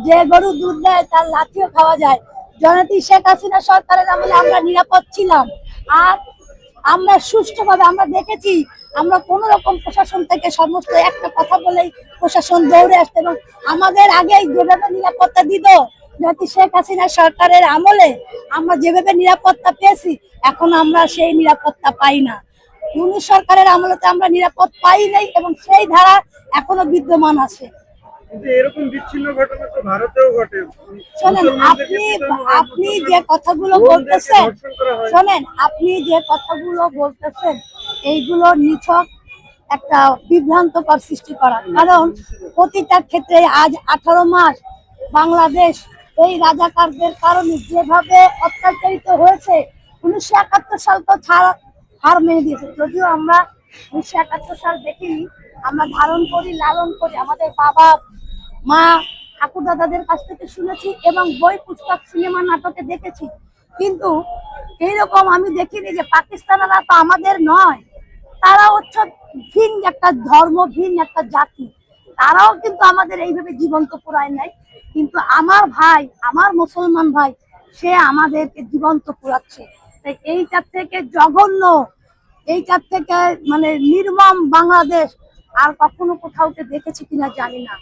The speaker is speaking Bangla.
যে গরু দুধ দেয় তার লাঠিও খাওয়া যায়। জননেত্রী শেখ হাসিনা সরকারের আমলে আমরা নিরাপদ ছিলাম। আর আমরা সুষ্ঠুভাবে আমরা দেখেছি, আমরা কোন রকম প্রশাসন থেকে সমস্ত একটা কথা বলেই প্রশাসন দৌড়ে আসতে, এবং আমাদের আগে যেভাবে নিরাপত্তা দিত জননেত্রী শেখ হাসিনা সরকারের আমলে আমরা যেভাবে নিরাপত্তা পেয়েছি, এখন আমরা সেই নিরাপত্তা পাই না। ইউনূস সরকারের আমলে তো আমরা নিরাপদ পাই নাই, এবং সেই ধারা এখনো বিদ্যমান আছে। এরকম বিচ্ছিন্ন ঘটনা তো ভারতেও ঘটে। শোনেন, আপনি যে কথাগুলো বলতেছেন, শোনেন আপনি যে কথাগুলো বলতেছেন এইগুলো নিছক একটা বিভ্রান্তকর সৃষ্টি করা। কারণ প্রতিটা ক্ষেত্রে আজ 18 মাস বাংলাদেশ এই রাজাকারদের কারণে যেভাবে অত্যাচারিত হয়েছে, 1971 সাল তো হার মেনে দিয়েছে। যদিও আমরা 1971 সাল দেখিনি, আমরা ধারণ করি, লালন করি, আমাদের বাবা মা ঠাকুর দাদাদের কাছ থেকে শুনেছি এবং বই পুস্তক সিনেমা নাটকে দেখেছি। কিন্তু এইরকম আমি দেখিনি যে পাকিস্তানিরা তো আমাদের নয়, তারা হচ্ছে ভিন একটা ধর্ম, ভিন একটা জাতি, তারাও কিন্তু আমাদের এইভাবে জীবন্ত পোড়ায় নাই। কিন্তু আমার ভাই, আমার মুসলমান ভাই, সে আমাদেরকে জীবন্ত পোড়াচ্ছে। তাই এইটার থেকে জঘন্য, এইটার থেকে মানে নির্মম বাংলাদেশ আর কখনো কোথাও দেখেছি কিনা জানি না।